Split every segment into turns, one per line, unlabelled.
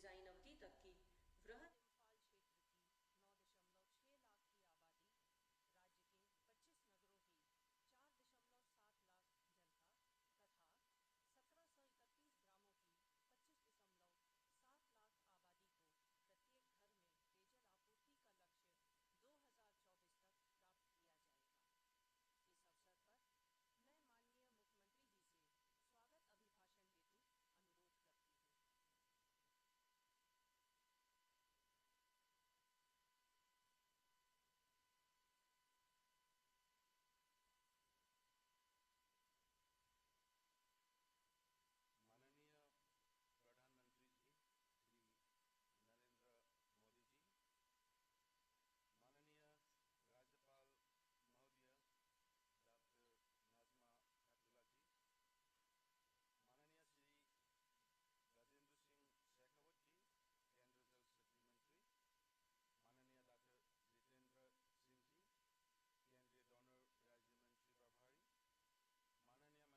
Design अवधि तक की वृहद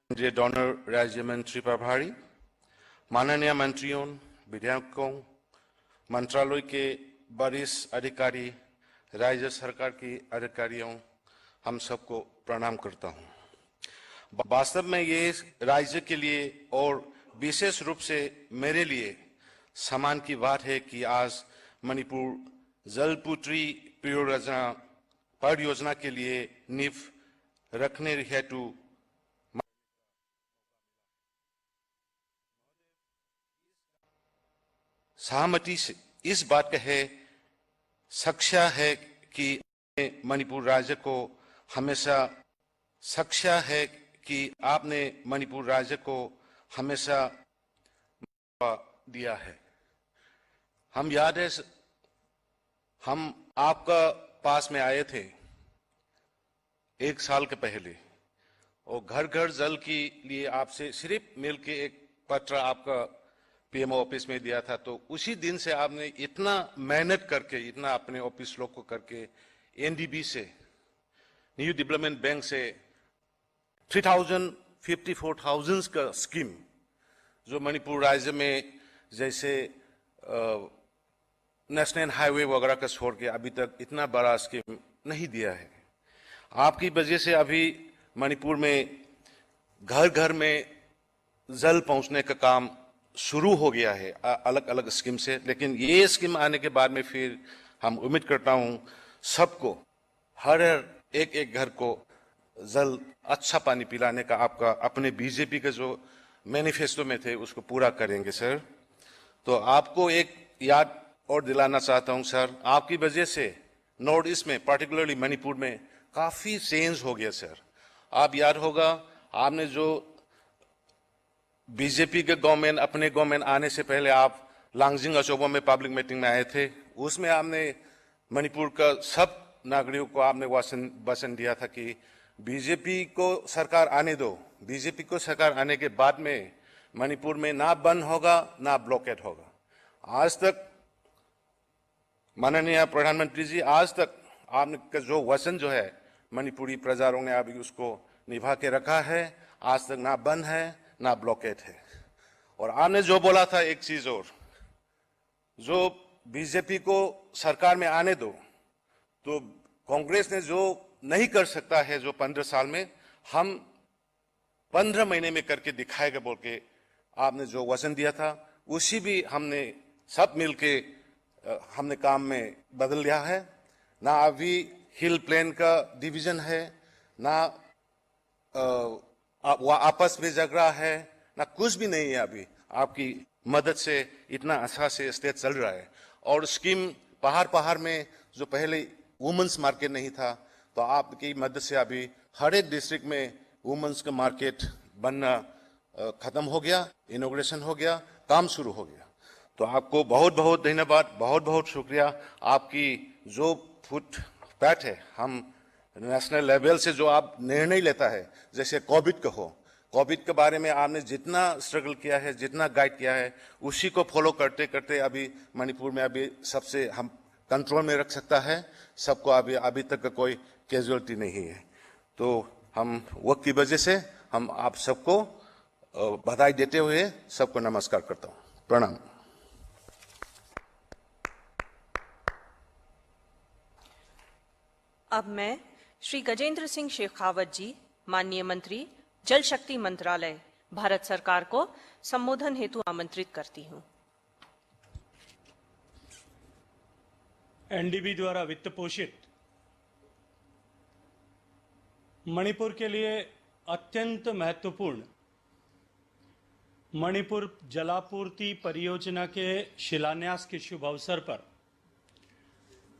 केंद्रीय डोनर राज्य मंत्री प्रभारी, माननीय मंत्रियों, विधायकों, मंत्रालय के वरिष्ठ अधिकारी, राज्य सरकार के अधिकारियों, हम सबको प्रणाम करता हूं। वास्तव में ये राज्य के लिए और विशेष रूप से मेरे लिए सम्मान की बात है कि आज मणिपुर जलपुत्री परियोजना के लिए नींव रखने हेतु सहमति से इस बात का है सक्षा है कि मणिपुर राज्य को हमेशा सक्षा है कि आपने मणिपुर राज्य को हमेशा दिया है। हम याद है हम आपका पास में आए थे 1 साल के पहले और घर घर जल के लिए आपसे सिर्फ मिलके एक पत्र आपका पीएमओ ऑफिस में दिया था। तो उसी दिन से आपने इतना मेहनत करके, इतना अपने ऑफिस लोग को करके एनडीबी से, न्यू डेवलपमेंट बैंक से 3,054,000 का स्कीम जो मणिपुर राज्य में जैसे नेशनल हाईवे वगैरह का छोड़ के अभी तक इतना बड़ा स्कीम नहीं दिया है। आपकी वजह से अभी मणिपुर में घर घर में जल पहुंचने का काम शुरू हो गया है अलग अलग स्कीम से। लेकिन ये स्कीम आने के बाद में फिर हम उम्मीद करता हूं सबको, हर एक एक घर को जल अच्छा पानी पिलाने का आपका अपने बीजेपी के जो मैनिफेस्टो में थे उसको पूरा करेंगे सर। तो आपको एक याद और दिलाना चाहता हूं सर, आपकी वजह से नॉर्थ ईस्ट में पर्टिकुलरली मणिपुर में काफी चेंज हो गया सर। आप याद होगा आपने जो बीजेपी के गवर्नमेंट, अपने गवर्नमेंट आने से पहले आप लांगजिंग अचोबो में पब्लिक मीटिंग में आए थे, उसमें आपने मणिपुर का सब नागरिकों को आपने वचन दिया था कि बीजेपी को सरकार आने दो, बीजेपी को सरकार आने के बाद में मणिपुर में ना बंद होगा ना ब्लॉकेट होगा। आज तक माननीय प्रधानमंत्री जी, आज तक आपने जो वचन जो है मणिपुरी प्रजाओं ने अभी उसको निभा के रखा है। आज तक ना बंद है ना ब्लॉकेट है। और आपने जो बोला था एक चीज और, जो बीजेपी को सरकार में आने दो, तो कांग्रेस ने जो नहीं कर सकता है जो 15 साल में, हम 15 महीने में करके दिखाएगा बोल के आपने जो वचन दिया था, उसी भी हमने सब मिलके हमने काम में बदल लिया है। ना अभी हिल प्लेन का डिवीजन है, ना वो आपस में झगड़ा है, ना कुछ भी नहीं है। अभी आपकी मदद से इतना अच्छा से स्टेट चल रहा है। और स्कीम पहाड़ में जो पहले वुमेन्स मार्केट नहीं था, तो आपकी मदद से अभी हर एक डिस्ट्रिक्ट में वुमेन्स का मार्केट बनना खत्म हो गया, इनॉग्रेशन हो गया, काम शुरू हो गया। तो आपको बहुत बहुत धन्यवाद, बहुत बहुत शुक्रिया। आपकी जो फुट पैट है, हम नेशनल लेवल से जो आप निर्णय लेता है, जैसे कोविड का हो, कोविड के बारे में आपने जितना स्ट्रगल किया है, जितना गाइड किया है, उसी को फॉलो करते करते अभी मणिपुर में अभी सबसे हम कंट्रोल में रख सकता है सबको। अभी तक का कोई कैजुअलिटी नहीं है। तो हम वक्त की वजह से हम आप सबको बधाई देते हुए सबको नमस्कार करता हूँ। प्रणाम।
अब मैं श्री गजेंद्र सिंह शेखावत जी, माननीय मंत्री जल शक्ति मंत्रालय, भारत सरकार को संबोधन हेतु आमंत्रित करती हूँ।
एनडीबी द्वारा वित्त पोषित मणिपुर के लिए अत्यंत महत्वपूर्ण मणिपुर जलापूर्ति परियोजना के शिलान्यास के शुभ अवसर पर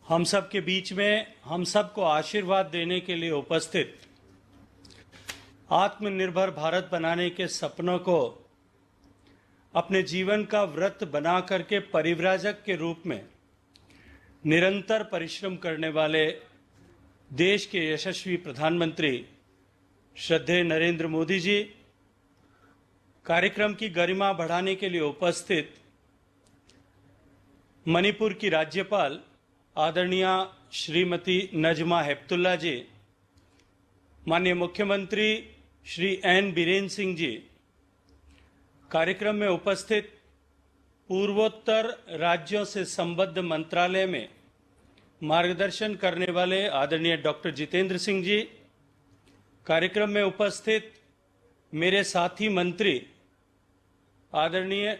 हम सब के बीच में हम सबको आशीर्वाद देने के लिए उपस्थित आत्मनिर्भर भारत बनाने के सपनों को अपने जीवन का व्रत बना करके परिव्राजक के रूप में निरंतर परिश्रम करने वाले देश के यशस्वी प्रधानमंत्री श्रद्धेय नरेंद्र मोदी जी, कार्यक्रम की गरिमा बढ़ाने के लिए उपस्थित मणिपुर की राज्यपाल आदरणीय श्रीमती नजमा हेपतुल्ला जी, माननीय मुख्यमंत्री श्री एन बीरेन सिंह जी, कार्यक्रम में उपस्थित पूर्वोत्तर राज्यों से संबद्ध मंत्रालय में मार्गदर्शन करने वाले आदरणीय डॉक्टर जितेंद्र सिंह जी, कार्यक्रम में उपस्थित मेरे साथी मंत्री आदरणीय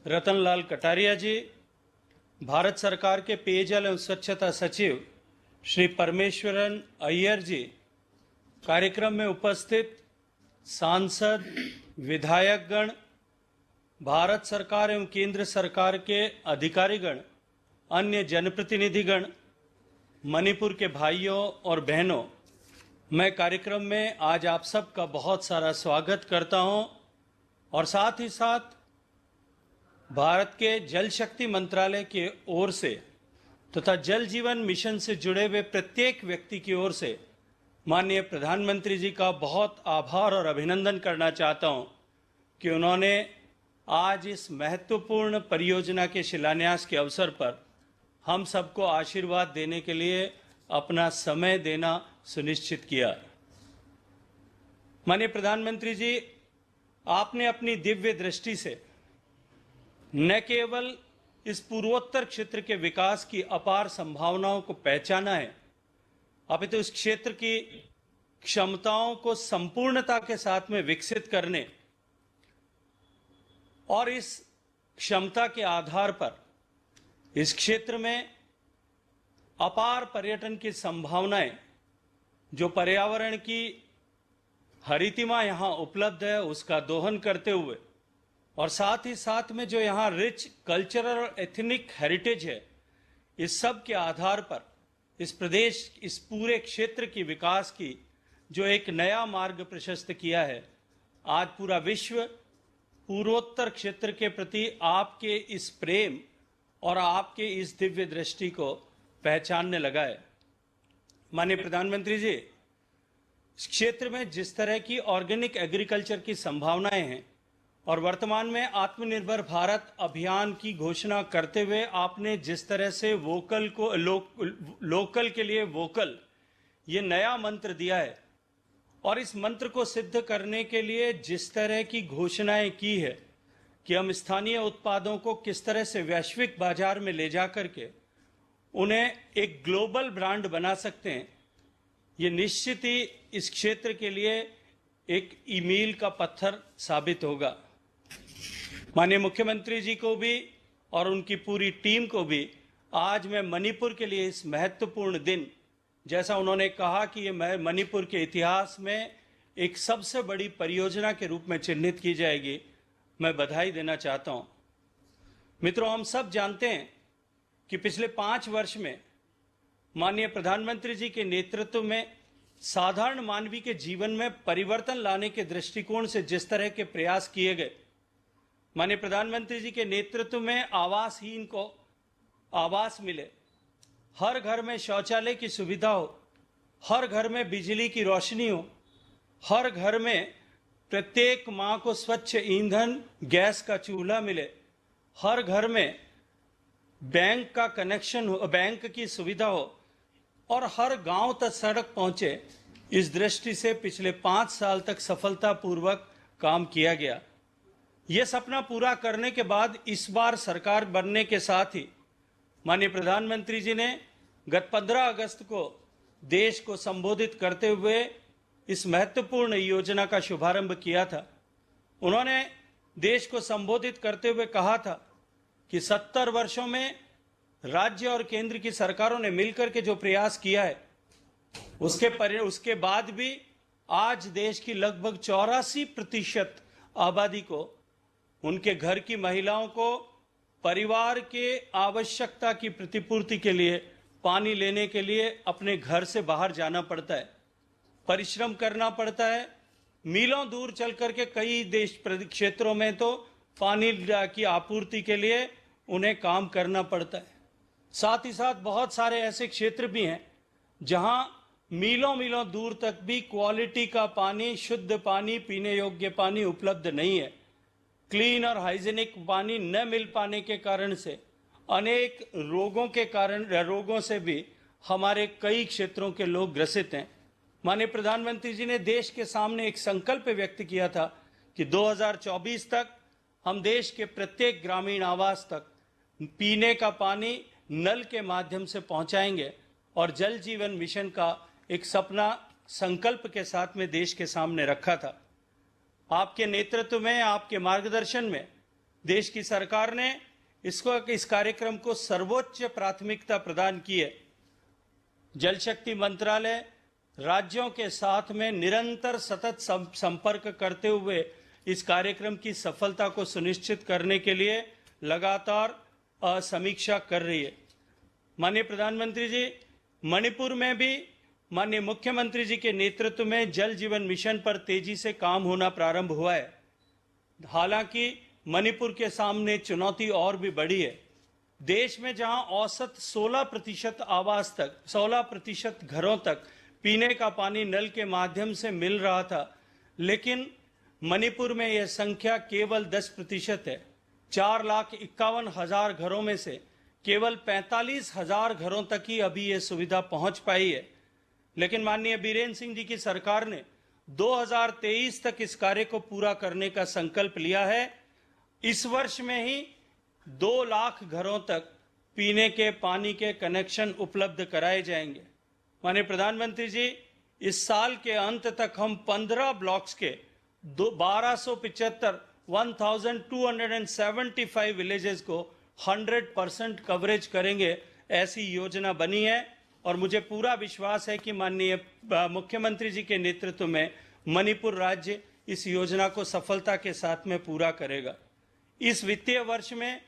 रतनलाल कटारिया जी, भारत सरकार के पेयजल एवं स्वच्छता सचिव श्री परमेश्वरन अय्यर जी, कार्यक्रम में उपस्थित सांसद, विधायकगण, भारत सरकार एवं केंद्र सरकार के अधिकारीगण, अन्य जनप्रतिनिधिगण, मणिपुर के भाइयों और बहनों, मैं कार्यक्रम में आज आप सबका बहुत सारा स्वागत करता हूं और साथ ही साथ भारत के जल शक्ति मंत्रालय के ओर से तथा जल जीवन मिशन से जुड़े हुए प्रत्येक व्यक्ति की ओर से माननीय प्रधानमंत्री जी का बहुत आभार और अभिनंदन करना चाहता हूं कि उन्होंने आज इस महत्वपूर्ण परियोजना के शिलान्यास के अवसर पर हम सबको आशीर्वाद देने के लिए अपना समय देना सुनिश्चित किया। माननीय प्रधानमंत्री जी, आपने अपनी दिव्य दृष्टि से न केवल इस पूर्वोत्तर क्षेत्र के विकास की अपार संभावनाओं को पहचाना है, अपितु इस क्षेत्र की क्षमताओं को संपूर्णता के साथ में विकसित करने और इस क्षमता के आधार पर इस क्षेत्र में अपार पर्यटन की संभावनाएं, जो पर्यावरण की हरितिमा यहां उपलब्ध है, उसका दोहन करते हुए और साथ ही साथ में जो यहां रिच कल्चरल और एथनिक हेरिटेज है, इस सब के आधार पर इस प्रदेश, इस पूरे क्षेत्र की विकास की जो एक नया मार्ग प्रशस्त किया है, आज पूरा विश्व पूर्वोत्तर क्षेत्र के प्रति आपके इस प्रेम और आपके इस दिव्य दृष्टि को पहचानने लगा है। माननीय प्रधानमंत्री जी, इस क्षेत्र में जिस तरह की ऑर्गेनिक एग्रीकल्चर की संभावनाएं हैं और वर्तमान में आत्मनिर्भर भारत अभियान की घोषणा करते हुए आपने जिस तरह से वोकल को लोकल के लिए वोकल ये नया मंत्र दिया है और इस मंत्र को सिद्ध करने के लिए जिस तरह की घोषणाएं की है कि हम स्थानीय उत्पादों को किस तरह से वैश्विक बाजार में ले जा करके उन्हें एक ग्लोबल ब्रांड बना सकते हैं, ये निश्चित ही इस क्षेत्र के लिए एक मील का पत्थर साबित होगा। माननीय मुख्यमंत्री जी को भी और उनकी पूरी टीम को भी आज मैं मणिपुर के लिए इस महत्वपूर्ण दिन, जैसा उन्होंने कहा कि ये मणिपुर के इतिहास में एक सबसे बड़ी परियोजना के रूप में चिन्हित की जाएगी, मैं बधाई देना चाहता हूं। मित्रों, हम सब जानते हैं कि पिछले 5 वर्ष में माननीय प्रधानमंत्री जी के नेतृत्व में साधारण मानवीय के जीवन में परिवर्तन लाने के दृष्टिकोण से जिस तरह के प्रयास किए गए, माननीय प्रधानमंत्री जी के नेतृत्व में आवासहीन को आवास मिले, हर घर में शौचालय की सुविधा हो, हर घर में बिजली की रोशनी हो, हर घर में प्रत्येक मां को स्वच्छ ईंधन गैस का चूल्हा मिले, हर घर में बैंक का कनेक्शन हो, बैंक की सुविधा हो और हर गांव तक सड़क पहुंचे, इस दृष्टि से पिछले 5 साल तक सफलतापूर्वक काम किया गया। यह सपना पूरा करने के बाद इस बार सरकार बनने के साथ ही माननीय प्रधानमंत्री जी ने गत 15 अगस्त को देश को संबोधित करते हुए इस महत्वपूर्ण योजना का शुभारंभ किया था। उन्होंने देश को संबोधित करते हुए कहा था कि 70 वर्षों में राज्य और केंद्र की सरकारों ने मिलकर के जो प्रयास किया है, उसके बाद भी आज देश की लगभग 84% आबादी को, उनके घर की महिलाओं को परिवार के आवश्यकता की प्रतिपूर्ति के लिए पानी लेने के लिए अपने घर से बाहर जाना पड़ता है, परिश्रम करना पड़ता है। मीलों दूर चल करके कई देश क्षेत्रों में तो पानी की आपूर्ति के लिए उन्हें काम करना पड़ता है। साथ ही साथ बहुत सारे ऐसे क्षेत्र भी हैं जहां मीलों मीलों दूर तक भी क्वालिटी का पानी, शुद्ध पानी, पीने योग्य पानी उपलब्ध नहीं है। क्लीन और हाइजीनिक पानी न मिल पाने के कारण से अनेक रोगों से भी हमारे कई क्षेत्रों के लोग ग्रसित हैं। माननीय प्रधानमंत्री जी ने देश के सामने एक संकल्प व्यक्त किया था कि 2024 तक हम देश के प्रत्येक ग्रामीण आवास तक पीने का पानी नल के माध्यम से पहुंचाएंगे और जल जीवन मिशन का एक सपना संकल्प के साथ में देश के सामने रखा था। आपके नेतृत्व में, आपके मार्गदर्शन में देश की सरकार ने इस कार्यक्रम को सर्वोच्च प्राथमिकता प्रदान की है। जल शक्ति मंत्रालय राज्यों के साथ में निरंतर सतत संपर्क करते हुए इस कार्यक्रम की सफलता को सुनिश्चित करने के लिए लगातार समीक्षा कर रही है। माननीय प्रधानमंत्री जी, मणिपुर में भी माननीय मुख्यमंत्री जी के नेतृत्व में जल जीवन मिशन पर तेजी से काम होना प्रारंभ हुआ है। हालांकि मणिपुर के सामने चुनौती और भी बड़ी है। देश में जहां औसत 16% घरों तक पीने का पानी नल के माध्यम से मिल रहा था, लेकिन मणिपुर में यह संख्या केवल 10% है। 4,51,000 घरों में से केवल 45,000 घरों तक ही अभी यह सुविधा पहुंच पाई है। लेकिन माननीय बीरेन्द्र सिंह जी की सरकार ने 2023 तक इस कार्य को पूरा करने का संकल्प लिया है। इस वर्ष में ही 2 लाख घरों तक पीने के पानी के कनेक्शन उपलब्ध कराए जाएंगे। माननीय प्रधानमंत्री जी, इस साल के अंत तक हम 15 ब्लॉक्स के 1275 विलेजेस को 100% कवरेज करेंगे, ऐसी योजना बनी है। और मुझे पूरा विश्वास है कि माननीय मुख्यमंत्री जी के नेतृत्व में मणिपुर राज्य इस योजना को सफलता के साथ में पूरा करेगा। इस वित्तीय वर्ष में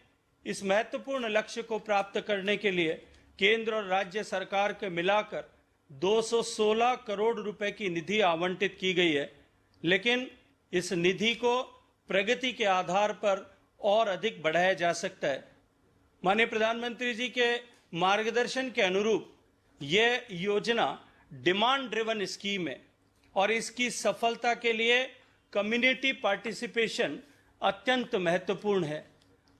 इस महत्वपूर्ण लक्ष्य को प्राप्त करने के लिए केंद्र और राज्य सरकार के मिलाकर 216 करोड़ रुपए की निधि आवंटित की गई है। लेकिन इस निधि को प्रगति के आधार पर और अधिक बढ़ाया जा सकता है। माननीय प्रधानमंत्री जी के मार्गदर्शन के अनुरूप यह योजना डिमांड ड्रिवन स्कीम है और इसकी सफलता के लिए कम्युनिटी पार्टिसिपेशन अत्यंत महत्वपूर्ण है।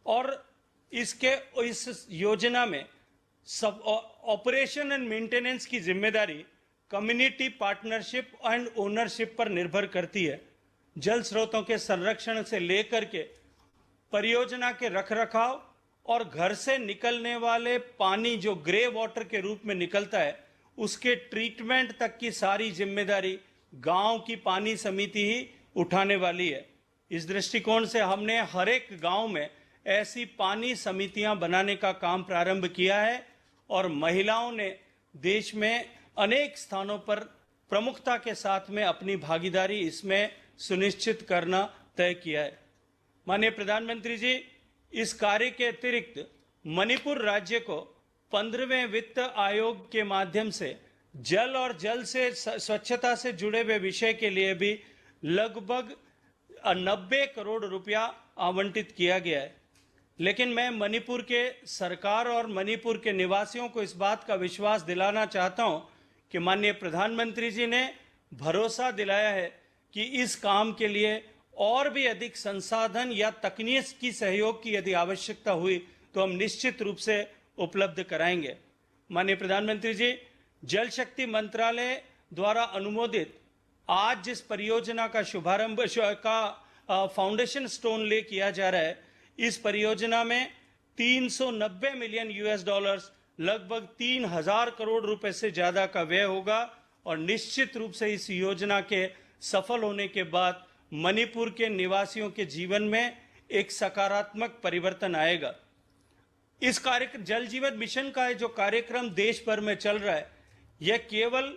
और इस योजना में सब ऑपरेशन एंड मेंटेनेंस की जिम्मेदारी कम्युनिटी पार्टनरशिप एंड ओनरशिप पर निर्भर करती है। जल स्रोतों के संरक्षण से लेकर के परियोजना के रखरखाव और घर से निकलने वाले पानी जो ग्रे वाटर के रूप में निकलता है, उसके ट्रीटमेंट तक की सारी जिम्मेदारी गांव की पानी समिति ही उठाने वाली है। इस दृष्टिकोण से हमने हर एक गांव में ऐसी पानी समितियां बनाने का काम प्रारंभ किया है और महिलाओं ने देश में अनेक स्थानों पर प्रमुखता के साथ में अपनी भागीदारी इसमें सुनिश्चित करना तय किया है। माननीय प्रधानमंत्री जी, इस कार्य के अतिरिक्त मणिपुर राज्य को 15वें वित्त आयोग के माध्यम से जल और जल से स्वच्छता से जुड़े हुए विषय के लिए भी लगभग 90 करोड़ रुपया आवंटित किया गया है। लेकिन मैं मणिपुर के सरकार और मणिपुर के निवासियों को इस बात का विश्वास दिलाना चाहता हूं कि माननीय प्रधानमंत्री जी ने भरोसा दिलाया है कि इस काम के लिए और भी अधिक संसाधन या तकनीकी सहयोग की यदि आवश्यकता हुई तो हम निश्चित रूप से उपलब्ध कराएंगे। माननीय प्रधानमंत्री जी, जल शक्ति मंत्रालय द्वारा अनुमोदित आज जिस परियोजना का शुभारंभ का फाउंडेशन स्टोन ले किया जा रहा है, इस परियोजना में $390 मिलियन लगभग 3,000 करोड़ रुपए से ज्यादा का व्यय होगा और निश्चित रूप से इस योजना के सफल होने के बाद मणिपुर के निवासियों के जीवन में एक सकारात्मक परिवर्तन आएगा। इस कार्यक्रम जल जीवन मिशन का जो कार्यक्रम देश भर में चल रहा है, यह केवल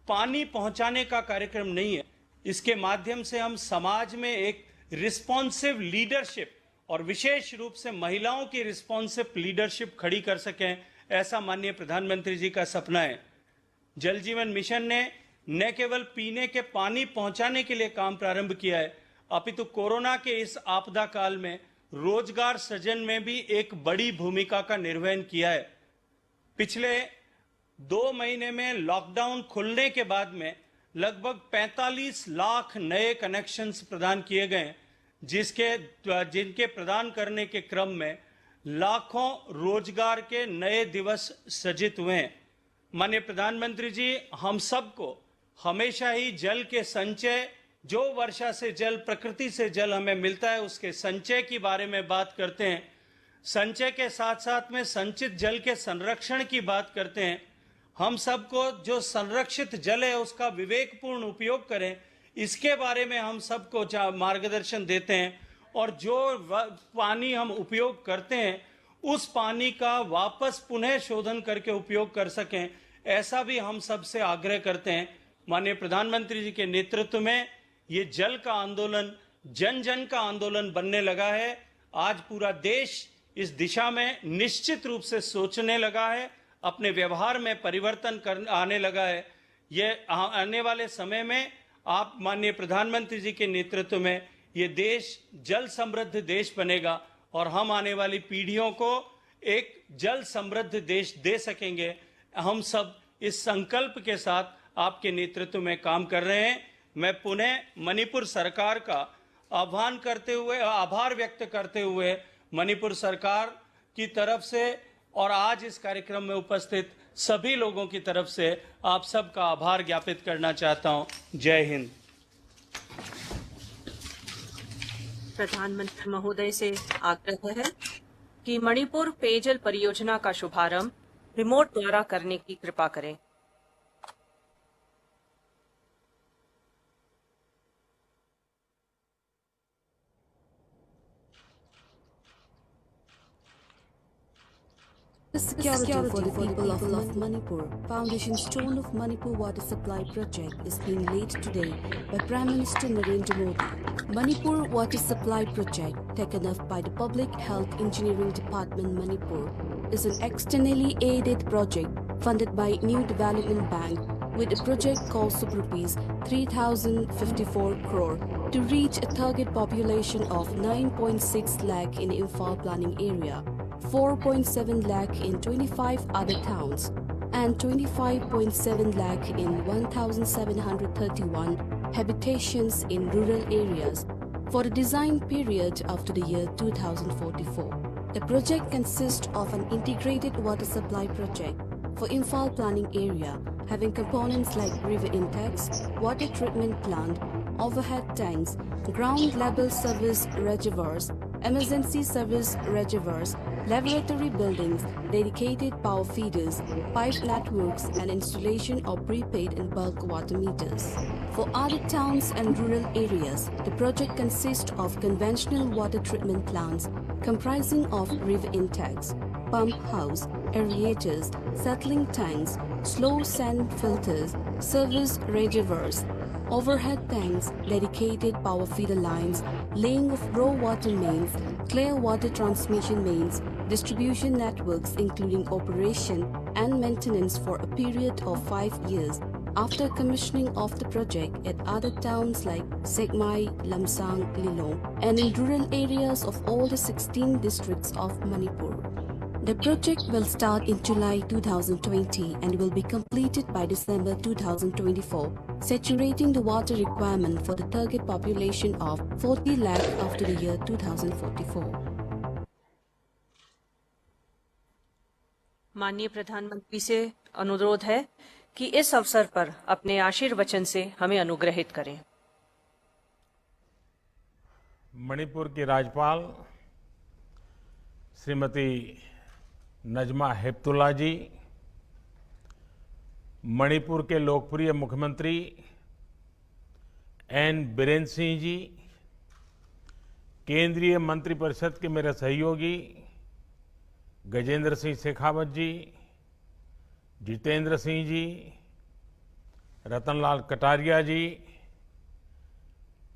पानी पहुंचाने का कार्यक्रम नहीं है। इसके माध्यम से हम समाज में एक रिस्पॉन्सिव लीडरशिप और विशेष रूप से महिलाओं की रिस्पॉन्सिव लीडरशिप खड़ी कर सकें, ऐसा माननीय प्रधानमंत्री जी का सपना है। जल जीवन मिशन ने न केवल पीने के पानी पहुंचाने के लिए काम प्रारंभ किया है, अपितु कोरोना के इस आपदा काल में रोजगार सृजन में भी एक बड़ी भूमिका का निर्वहन किया है। पिछले 2 महीने में लॉकडाउन खुलने के बाद में लगभग 45 लाख नए कनेक्शंस प्रदान किए गए, जिनके प्रदान करने के क्रम में लाखों रोजगार के नए दिवस सृजित हुए हैं। माननीय प्रधानमंत्री जी, हम सबको हमेशा ही जल के संचय, जो वर्षा से जल, प्रकृति से जल हमें मिलता है, उसके संचय की बारे में बात करते हैं। संचय के साथ साथ में संचित जल के संरक्षण की बात करते हैं। हम सबको जो संरक्षित जल है उसका विवेकपूर्ण उपयोग करें, इसके बारे में हम सबको मार्गदर्शन देते हैं। और जो पानी हम उपयोग करते हैं उस पानी का वापस पुनः शोधन करके उपयोग कर सकें, ऐसा भी हम सबसे आग्रह करते हैं। माननीय प्रधानमंत्री जी के नेतृत्व में ये जल का आंदोलन जन जन का आंदोलन बनने लगा है। आज पूरा देश इस दिशा में निश्चित रूप से सोचने लगा है, अपने व्यवहार में परिवर्तन आने लगा है। ये आने वाले समय में आप माननीय प्रधानमंत्री जी के नेतृत्व में ये देश जल समृद्ध देश बनेगा और हम आने वाली पीढ़ियों को एक जल समृद्ध देश दे सकेंगे। हम सब इस संकल्प के साथ आपके नेतृत्व में काम कर रहे हैं। मैं पुनः मणिपुर सरकार का आभार व्यक्त करते हुए मणिपुर सरकार की तरफ से और आज इस कार्यक्रम में उपस्थित सभी लोगों की तरफ से आप सबका आभार ज्ञापित करना चाहता हूं। जय हिंद।
प्रधानमंत्री महोदय से आग्रह है कि मणिपुर पेयजल परियोजना का शुभारंभ रिमोट द्वारा करने की कृपा करें।
The security for the people of Manipur, Foundation Stone of Manipur Water Supply Project is being laid today by Prime Minister Narendra Modi. Manipur Water Supply Project, taken up by the Public Health Engineering Department Manipur, is an externally aided project funded by New Development Bank with a project cost of rupees 3,054 crore to reach a target population of 9.6 lakh in Imphal planning area, 4.7 lakh in 25 other towns, and 25.7 lakh in 1,731 habitations in rural areas for the design period after the year 2044. The project consists of an integrated water supply project for Imphal planning area, having components like river intakes, water treatment plant, overhead tanks, ground level service reservoirs, emergency service reservoirs, laboratory buildings, dedicated power feeders, pipe networks, and installation of prepaid and bulk water meters. For other towns and rural areas, the project consists of conventional water treatment plants comprising of river intakes, pump house, aerators, settling tanks, slow sand filters, service reservoirs, overhead tanks, dedicated power feeder lines, laying of raw water mains, clear water transmission mains, distribution networks including operation and maintenance for a period of 5 years after commissioning of the project at other towns like Segmai, Lamsang, Lilong, and in rural areas of all the 16 districts of Manipur. The project will start in July 2020 and will be completed by December 2024, saturating the water requirement for the target population of 40 lakh after the year 2044.
माननीय प्रधानमंत्री से अनुरोध है कि इस अवसर पर अपने आशीर्वचन से हमें अनुग्रहित करें।
मणिपुर की राज्यपाल श्रीमती नजमा हेपतुल्ला जी, मणिपुर के लोकप्रिय मुख्यमंत्री एन बीरेन सिंह जी, केंद्रीय मंत्रिपरिषद के मेरे सहयोगी गजेंद्र सिंह शेखावत जी, जितेंद्र सिंह जी, रतनलाल कटारिया जी,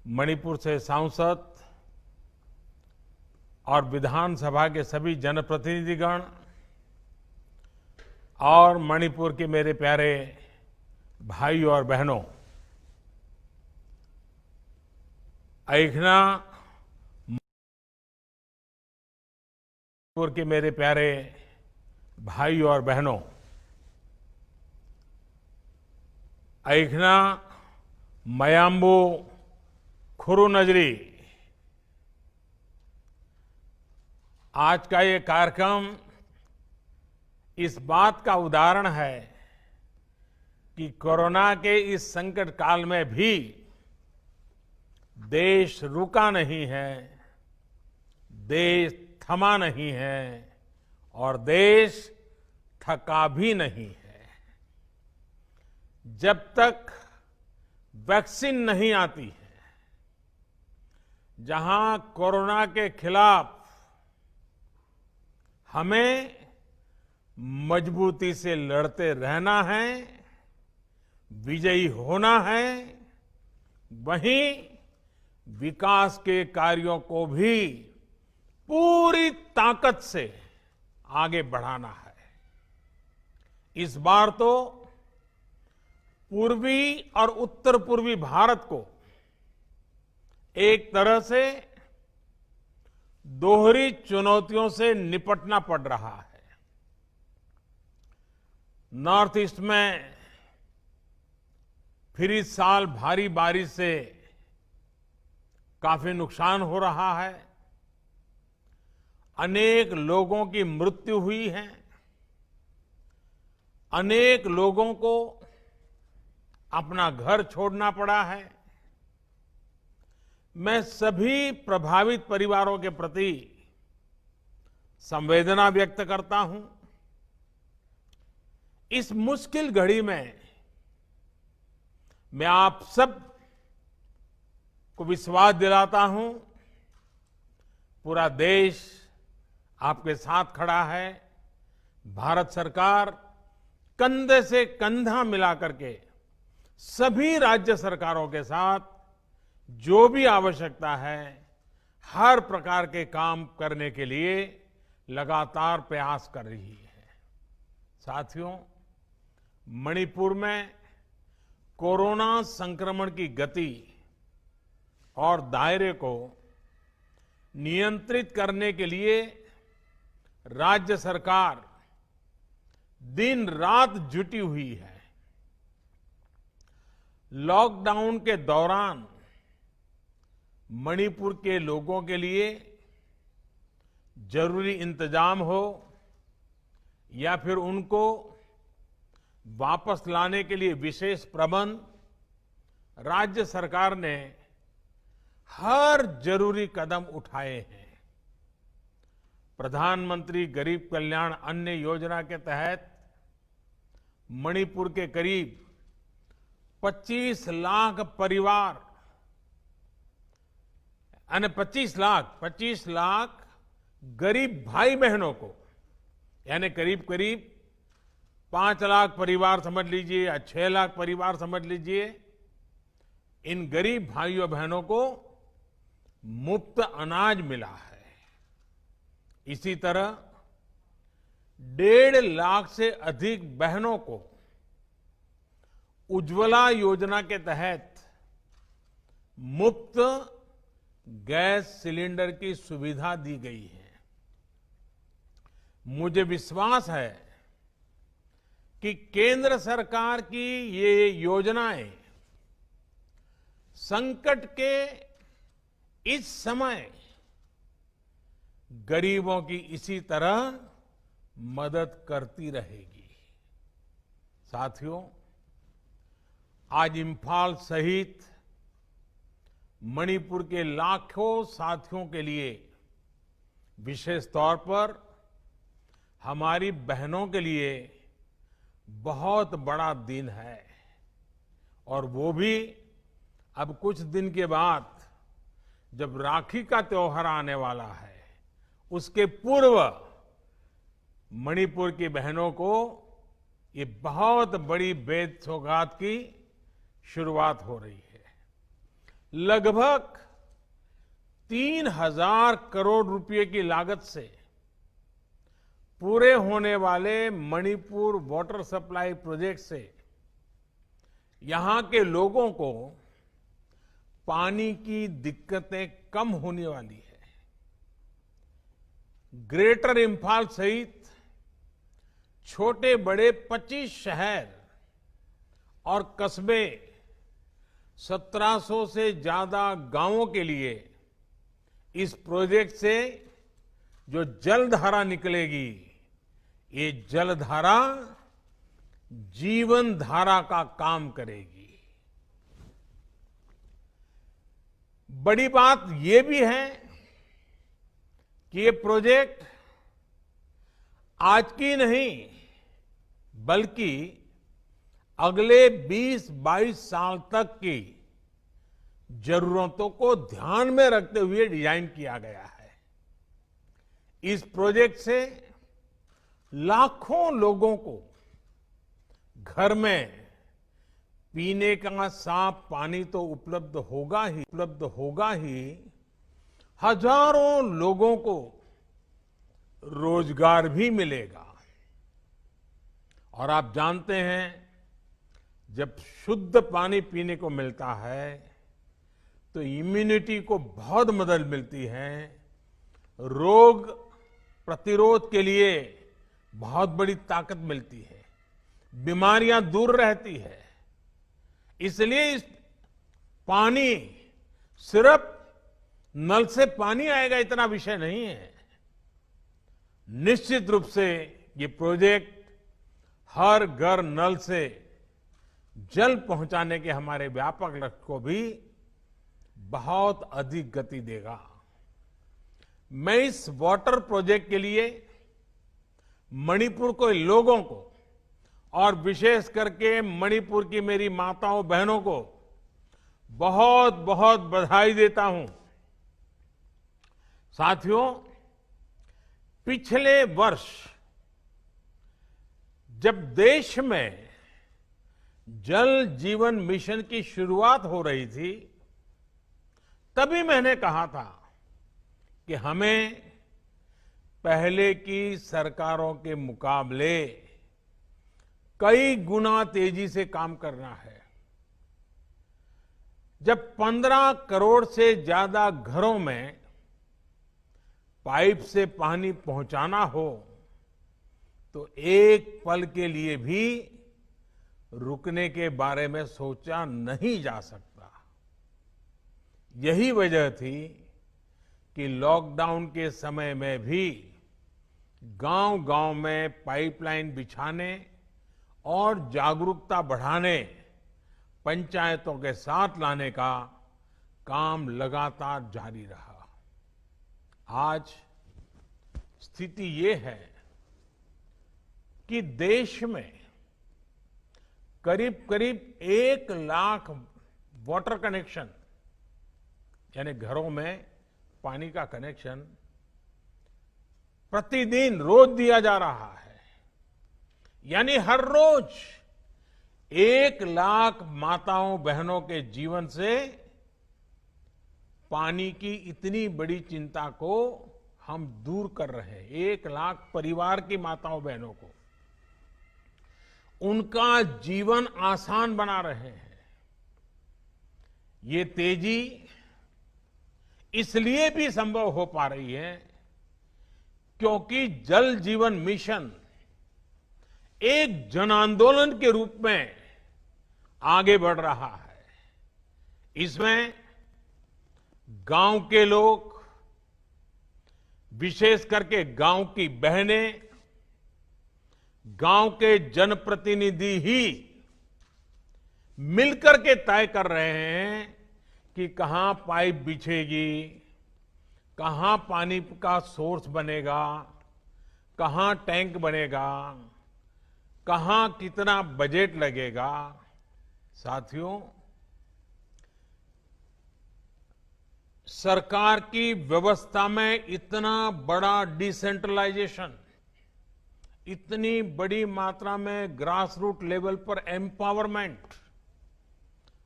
मणिपुर से सांसद और विधानसभा के सभी जनप्रतिनिधिगण और मणिपुर के मेरे प्यारे भाई और बहनों, ऐखना मणिपुर के मेरे प्यारे भाई और बहनों, ऐखना मयाम्बू खुरु नजरी। आज का ये कार्यक्रम इस बात का उदाहरण है कि कोरोना के इस संकट काल में भी देश रुका नहीं है, देश थमा नहीं है और देश थका भी नहीं है। जब तक वैक्सीन नहीं आती है, जहां कोरोना के खिलाफ हमें मजबूती से लड़ते रहना है, विजयी होना है, वहीं विकास के कार्यों को भी पूरी ताकत से आगे बढ़ाना है। इस बार तो पूर्वी और उत्तर पूर्वी भारत को एक तरह से दोहरी चुनौतियों से निपटना पड़ रहा है। नॉर्थ ईस्ट में फिर इस साल भारी बारिश से काफी नुकसान हो रहा है, अनेक लोगों की मृत्यु हुई है, अनेक लोगों को अपना घर छोड़ना पड़ा है। मैं सभी प्रभावित परिवारों के प्रति संवेदना व्यक्त करता हूं। इस मुश्किल घड़ी में मैं आप सब को विश्वास दिलाता हूं, पूरा देश आपके साथ खड़ा है। भारत सरकार कंधे से कंधा मिलाकर के सभी राज्य सरकारों के साथ जो भी आवश्यकता है, हर प्रकार के काम करने के लिए लगातार प्रयास कर रही है। साथियों, मणिपुर में कोरोना संक्रमण की गति और दायरे को नियंत्रित करने के लिए राज्य सरकार दिन रात जुटी हुई है। लॉकडाउन के दौरान मणिपुर के लोगों के लिए जरूरी इंतजाम हो या फिर उनको वापस लाने के लिए विशेष प्रबंध, राज्य सरकार ने हर जरूरी कदम उठाए हैं। प्रधानमंत्री गरीब कल्याण अन्न योजना के तहत मणिपुर के करीब 25 लाख परिवार, यानी 25 लाख गरीब भाई बहनों को, यानी करीब करीब 5 लाख परिवार समझ लीजिए या 6 लाख परिवार समझ लीजिए, इन गरीब भाइयों बहनों को मुफ्त अनाज मिला है। इसी तरह 1.5 लाख से अधिक बहनों को उज्ज्वला योजना के तहत मुफ्त गैस सिलेंडर की सुविधा दी गई है। मुझे विश्वास है कि केंद्र सरकार की ये योजनाएं संकट के इस समय गरीबों की इसी तरह मदद करती रहेगी। साथियों, आज इंफाल सहित मणिपुर के लाखों साथियों के लिए विशेष तौर पर हमारी बहनों के लिए बहुत बड़ा दिन है और वो भी अब कुछ दिन के बाद जब राखी का त्योहार आने वाला है उसके पूर्व मणिपुर की बहनों को ये बहुत बड़ी बेद सौगात की शुरुआत हो रही है। लगभग 3,000 करोड़ रुपए की लागत से पूरे होने वाले मणिपुर वाटर सप्लाई प्रोजेक्ट से यहां के लोगों को पानी की दिक्कतें कम होने वाली है। ग्रेटर इंफाल सहित छोटे बड़े 25 शहर और कस्बे 1700 से ज्यादा गांवों के लिए इस प्रोजेक्ट से जो जलधारा निकलेगी, ये जलधारा जीवन धारा का काम करेगी। बड़ी बात ये भी है कि ये प्रोजेक्ट आज की नहीं बल्कि अगले 20-22 साल तक की जरूरतों को ध्यान में रखते हुए डिजाइन किया गया है। इस प्रोजेक्ट से लाखों लोगों को घर में पीने का साफ पानी तो उपलब्ध होगा ही, हजारों लोगों को रोजगार भी मिलेगा। और आप जानते हैं जब शुद्ध पानी पीने को मिलता है तो इम्यूनिटी को बहुत मदद मिलती है, रोग प्रतिरोध के लिए बहुत बड़ी ताकत मिलती है, बीमारियां दूर रहती है। इसलिए इस पानी सिर्फ नल से पानी आएगा इतना विषय नहीं है। निश्चित रूप से ये प्रोजेक्ट हर घर नल से जल पहुंचाने के हमारे व्यापक लक्ष्य को भी बहुत अधिक गति देगा। मैं इस वाटर प्रोजेक्ट के लिए मणिपुर के लोगों को और विशेष करके मणिपुर की मेरी माताओं बहनों को बहुत बहुत बधाई देता हूं। साथियों, पिछले वर्ष जब देश में जल जीवन मिशन की शुरुआत हो रही थी तभी मैंने कहा था कि हमें पहले की सरकारों के मुकाबले कई गुना तेजी से काम करना है। जब 15 करोड़ से ज्यादा घरों में पाइप से पानी पहुंचाना हो तो एक पल के लिए भी रुकने के बारे में सोचा नहीं जा सकता। यही वजह थी कि लॉकडाउन के समय में भी गांव-गांव में पाइपलाइन बिछाने और जागरूकता बढ़ाने, पंचायतों के साथ लाने का काम लगातार जारी रहा। आज स्थिति ये है कि देश में करीब करीब 1 लाख वाटर कनेक्शन यानी घरों में पानी का कनेक्शन प्रतिदिन रोज दिया जा रहा है। यानी हर रोज 1 लाख माताओं बहनों के जीवन से पानी की इतनी बड़ी चिंता को हम दूर कर रहे हैं। 1 लाख परिवार की माताओं बहनों को उनका जीवन आसान बना रहे हैं। ये तेजी इसलिए भी संभव हो पा रही है क्योंकि जल जीवन मिशन एक जन आंदोलन के रूप में आगे बढ़ रहा है। इसमें गांव के लोग, विशेष करके गांव की बहनें, गांव के जनप्रतिनिधि ही मिलकर के तय कर रहे हैं कि कहां पाइप बिछेगी, कहां पानी का सोर्स बनेगा, कहां टैंक बनेगा, कहां कितना बजट लगेगा। साथियों, सरकार की व्यवस्था में इतना बड़ा डिसेंट्रलाइजेशन, इतनी बड़ी मात्रा में ग्रास रूट लेवल पर एम्पावरमेंट,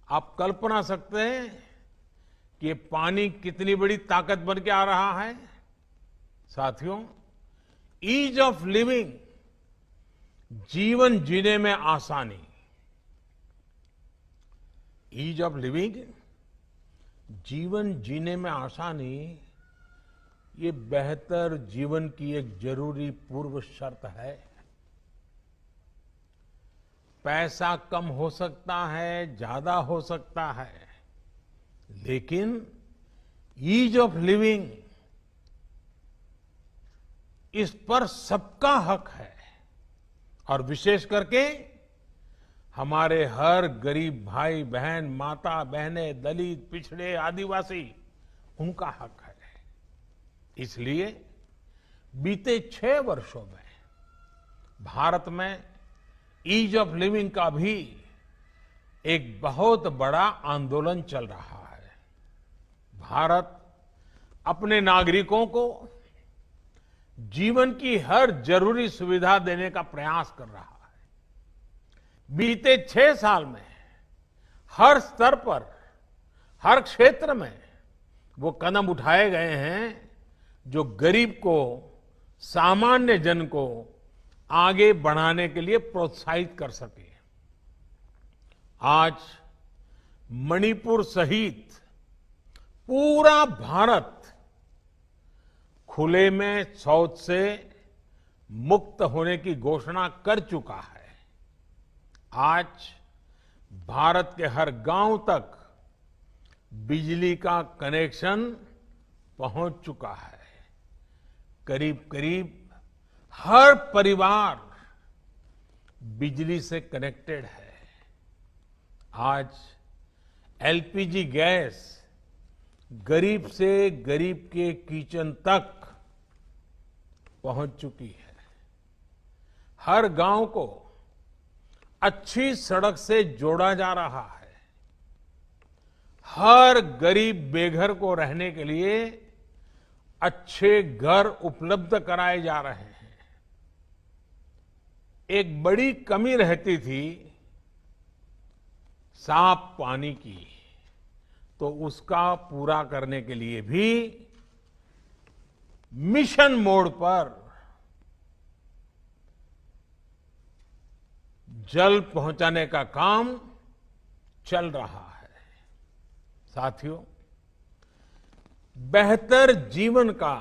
आप कल्पना सकते हैं कि ये पानी कितनी बड़ी ताकत बन के आ रहा है। साथियों, ईज ऑफ लिविंग, जीवन जीने में आसानी, ईज ऑफ लिविंग, जीवन जीने में आसानी, ये बेहतर जीवन की एक जरूरी पूर्व शर्त है। पैसा कम हो सकता है, ज्यादा हो सकता है, लेकिन ईज ऑफ लिविंग, इस पर सबका हक है। और विशेष करके हमारे हर गरीब भाई बहन, माता बहनें, दलित, पिछड़े, आदिवासी, उनका हक है। इसलिए बीते 6 वर्षों में भारत में ईज ऑफ लिविंग का भी एक बहुत बड़ा आंदोलन चल रहा है। भारत अपने नागरिकों को जीवन की हर जरूरी सुविधा देने का प्रयास कर रहा है। बीते 6 साल में हर स्तर पर, हर क्षेत्र में वो कदम उठाए गए हैं जो गरीब को, सामान्य जन को आगे बढ़ाने के लिए प्रोत्साहित कर सके। आज मणिपुर सहित पूरा भारत खुले में शौच से मुक्त होने की घोषणा कर चुका है। आज भारत के हर गांव तक बिजली का कनेक्शन पहुंच चुका है। करीब करीब हर परिवार बिजली से कनेक्टेड है। आज एलपीजी गैस गरीब से गरीब के किचन तक पहुंच चुकी है। हर गांव को अच्छी सड़क से जोड़ा जा रहा है। हर गरीब बेघर को रहने के लिए अच्छे घर उपलब्ध कराए जा रहे हैं। एक बड़ी कमी रहती थी साफ पानी की, तो उसका पूरा करने के लिए भी मिशन मोड पर जल पहुंचाने का काम चल रहा है। साथियों, बेहतर जीवन का,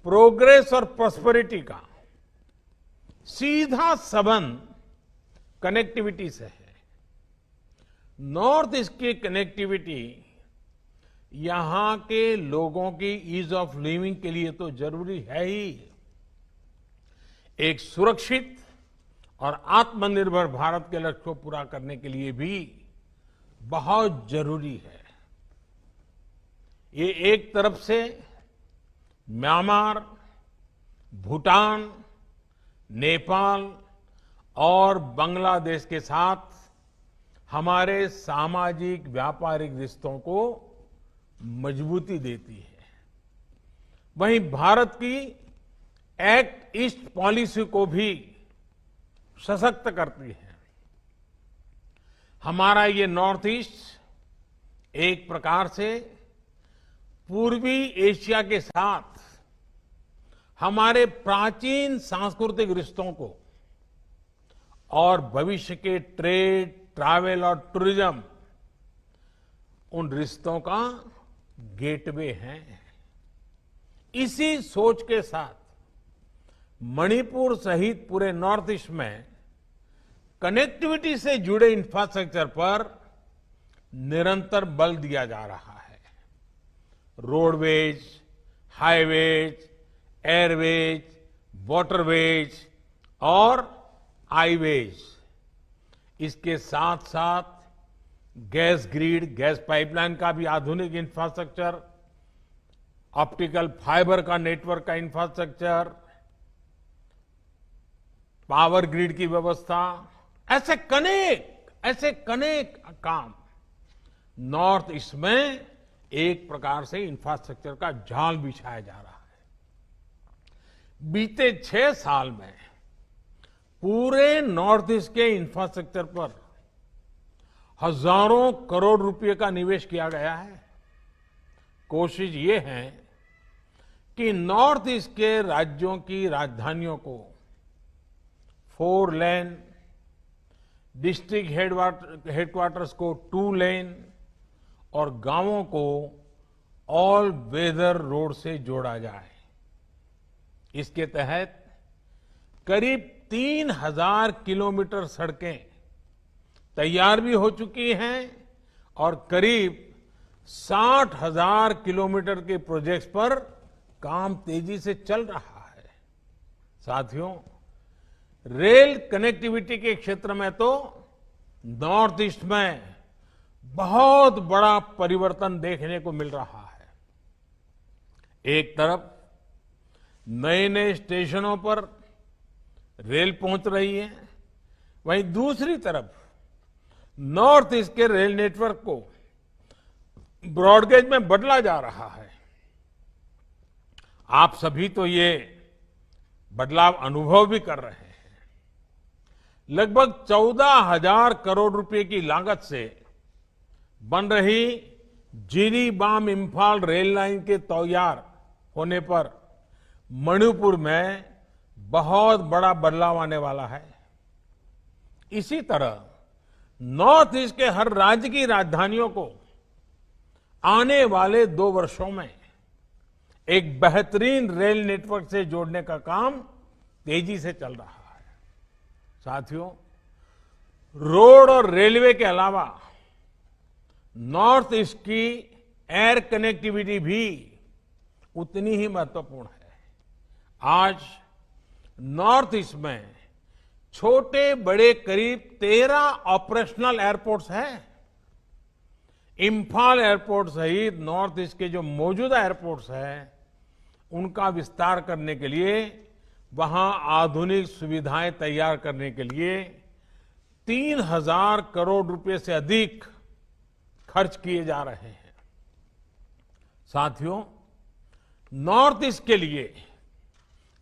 प्रोग्रेस और प्रॉस्पेरिटी का सीधा संबंध कनेक्टिविटी से है। नॉर्थ ईस्ट की कनेक्टिविटी यहां के लोगों की ईज ऑफ लिविंग के लिए तो जरूरी है ही, एक सुरक्षित और आत्मनिर्भर भारत के लक्ष्य को पूरा करने के लिए भी बहुत जरूरी है। ये एक तरफ से म्यांमार, भूटान, नेपाल और बांग्लादेश के साथ हमारे सामाजिक व्यापारिक रिश्तों को मजबूती देती है। वहीं भारत की एक्ट ईस्ट पॉलिसी को भी सशक्त करती है। हमारा ये नॉर्थ ईस्ट एक प्रकार से पूर्वी एशिया के साथ हमारे प्राचीन सांस्कृतिक रिश्तों को और भविष्य के ट्रेड, ट्रैवल और टूरिज्म, उन रिश्तों का गेटवे है। इसी सोच के साथ मणिपुर सहित पूरे नॉर्थ ईस्ट में कनेक्टिविटी से जुड़े इंफ्रास्ट्रक्चर पर निरंतर बल दिया जा रहा है। रोडवेज, हाईवेज, एयरवेज, वाटरवेज और आईवेज, इसके साथ साथ गैस ग्रिड, गैस पाइपलाइन का भी आधुनिक इंफ्रास्ट्रक्चर ऑप्टिकल फाइबर का नेटवर्क का इंफ्रास्ट्रक्चर, पावर ग्रिड की व्यवस्था, ऐसे कनेक काम नॉर्थ ईस्ट में एक प्रकार से इंफ्रास्ट्रक्चर का जाल बिछाया जा रहा है। बीते 6 साल में पूरे नॉर्थ ईस्ट के इंफ्रास्ट्रक्चर पर हजारों करोड़ रुपए का निवेश किया गया है। कोशिश ये है कि नॉर्थ ईस्ट के राज्यों की राजधानियों को 4 लेन, डिस्ट्रिक्ट हेडक्वार्टर्स को 2 लेन और गांवों को ऑल वेदर रोड से जोड़ा जाए। इसके तहत करीब 3000 किलोमीटर सड़कें तैयार भी हो चुकी हैं और करीब 60,000 किलोमीटर के प्रोजेक्ट्स पर काम तेजी से चल रहा है। साथियों, रेल कनेक्टिविटी के क्षेत्र में तो नॉर्थ ईस्ट में बहुत बड़ा परिवर्तन देखने को मिल रहा है। एक तरफ नए नए स्टेशनों पर रेल पहुंच रही है, वहीं दूसरी तरफ नॉर्थ ईस्ट के रेल नेटवर्क को ब्रॉडगेज में बदला जा रहा है। आप सभी तो ये बदलाव अनुभव भी कर रहे हैं। लगभग 14,000 करोड़ रुपए की लागत से बन रही जिरीबाम इम्फाल रेल लाइन के तैयार होने पर मणिपुर में बहुत बड़ा बदलाव आने वाला है। इसी तरह नॉर्थ ईस्ट के हर राज्य की राजधानियों को आने वाले 2 वर्षों में एक बेहतरीन रेल नेटवर्क से जोड़ने का काम तेजी से चल रहा है। साथियों, रोड और रेलवे के अलावा नॉर्थ ईस्ट की एयर कनेक्टिविटी भी उतनी ही महत्वपूर्ण है। आज नॉर्थ ईस्ट में छोटे बड़े करीब 13 ऑपरेशनल एयरपोर्ट्स हैं। इम्फाल एयरपोर्ट सहित नॉर्थ ईस्ट के जो मौजूदा एयरपोर्ट्स हैं, उनका विस्तार करने के लिए, वहां आधुनिक सुविधाएं तैयार करने के लिए 3,000 करोड़ रुपए से अधिक खर्च किए जा रहे हैं। साथियों, नॉर्थ ईस्ट के लिए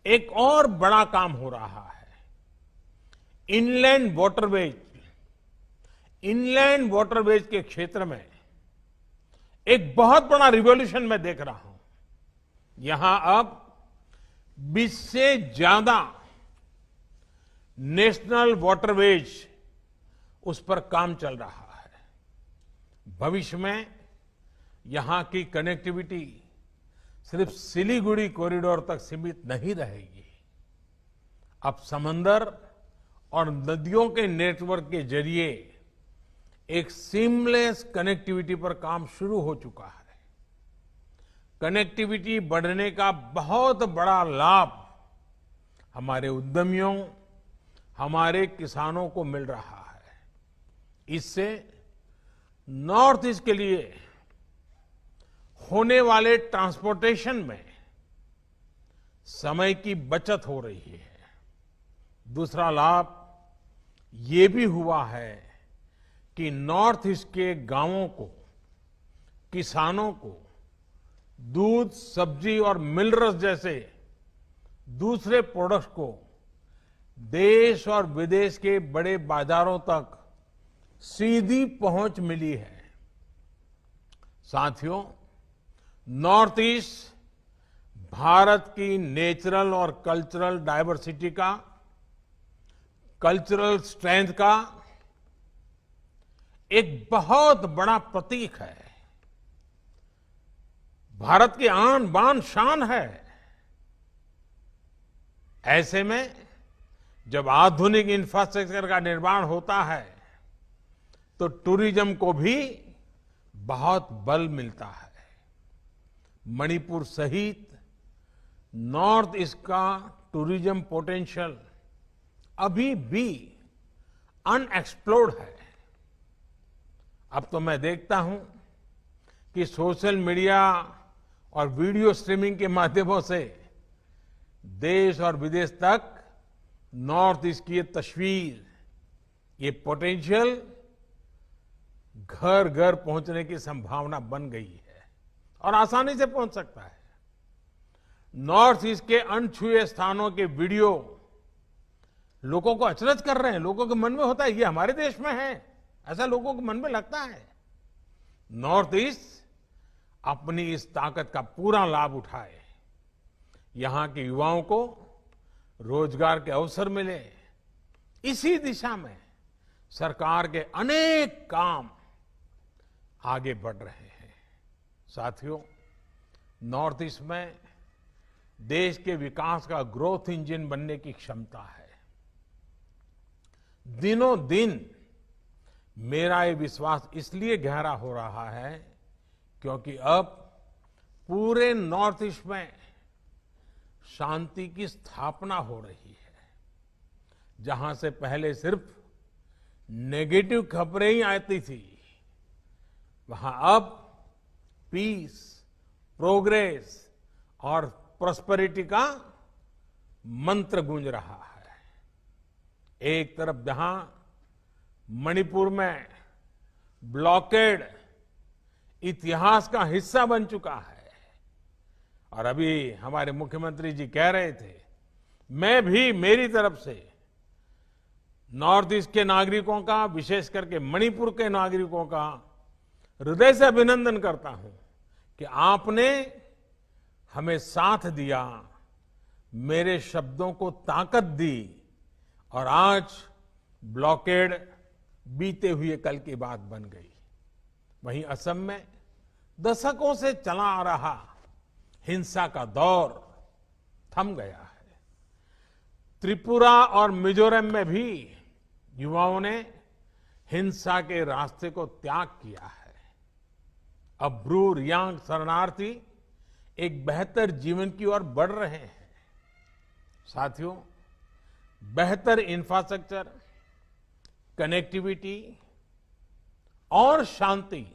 एक और बड़ा काम हो रहा है। इनलैंड वाटरवेज के क्षेत्र में एक बहुत बड़ा रिवॉल्यूशन मैं देख रहा हूं। यहां अब 20 से ज्यादा नेशनल वाटरवेज उस पर काम चल रहा है। भविष्य में यहां की कनेक्टिविटी सिर्फ सिलीगुड़ी कॉरिडोर तक सीमित नहीं रहेगी। अब समंदर और नदियों के नेटवर्क के जरिए एक सीमलेस कनेक्टिविटी पर काम शुरू हो चुका है। कनेक्टिविटी बढ़ने का बहुत बड़ा लाभ हमारे उद्यमियों, हमारे किसानों को मिल रहा है। इससे नॉर्थ ईस्ट के लिए होने वाले ट्रांसपोर्टेशन में समय की बचत हो रही है। दूसरा लाभ ये भी हुआ है कि नॉर्थ ईस्ट के गांवों को, किसानों को दूध, सब्जी और मिनरल्स जैसे दूसरे प्रोडक्ट्स को देश और विदेश के बड़े बाजारों तक सीधी पहुंच मिली है। साथियों, नॉर्थ ईस्ट भारत की नेचुरल और कल्चरल डाइवर्सिटी का, कल्चरल स्ट्रेंथ का एक बहुत बड़ा प्रतीक है। भारत की आन बान शान है। ऐसे में जब आधुनिक इंफ्रास्ट्रक्चर का निर्माण होता है तो टूरिज्म को भी बहुत बल मिलता है। मणिपुर सहित नॉर्थ ईस्ट का टूरिज्म पोटेंशियल अभी भी अनएक्सप्लोर्ड है। अब तो मैं देखता हूं कि सोशल मीडिया और वीडियो स्ट्रीमिंग के माध्यमों से देश और विदेश तक नॉर्थ ईस्ट की ये तस्वीर, ये पोटेंशियल घर घर पहुंचने की संभावना बन गई है और आसानी से पहुंच सकता है। नॉर्थ ईस्ट के अनछुए स्थानों के वीडियो लोगों को अचरज कर रहे हैं। लोगों के मन में होता है ये हमारे देश में है, ऐसा लोगों के मन में लगता है। नॉर्थ ईस्ट अपनी इस ताकत का पूरा लाभ उठाए, यहां के युवाओं को रोजगार के अवसर मिले, इसी दिशा में सरकार के अनेक काम आगे बढ़ रहे हैं। साथियों, नॉर्थ ईस्ट में देश के विकास का ग्रोथ इंजन बनने की क्षमता है। दिनों दिन मेरा ये विश्वास इसलिए गहरा हो रहा है क्योंकि अब पूरे नॉर्थ ईस्ट में शांति की स्थापना हो रही है। जहां से पहले सिर्फ नेगेटिव खबरें ही आती थी, वहां अब पीस, प्रोग्रेस और प्रॉस्पेरिटी का मंत्र गूंज रहा है। एक तरफ जहां मणिपुर में ब्लॉकेड इतिहास का हिस्सा बन चुका है, और अभी हमारे मुख्यमंत्री जी कह रहे थे, मैं भी मेरी तरफ से नॉर्थ ईस्ट के नागरिकों का, विशेष करके मणिपुर के नागरिकों का हृदय से अभिनंदन करता हूं कि आपने हमें साथ दिया, मेरे शब्दों को ताकत दी और आज ब्लॉकेड बीते हुए कल की बात बन गई। वहीं असम में दशकों से चला आ रहा हिंसा का दौर थम गया है। त्रिपुरा और मिजोरम में भी युवाओं ने हिंसा के रास्ते को त्याग किया है। अब ब्रू रियांग शरणार्थी एक बेहतर जीवन की ओर बढ़ रहे हैं। साथियों, बेहतर इंफ्रास्ट्रक्चर, कनेक्टिविटी और शांति,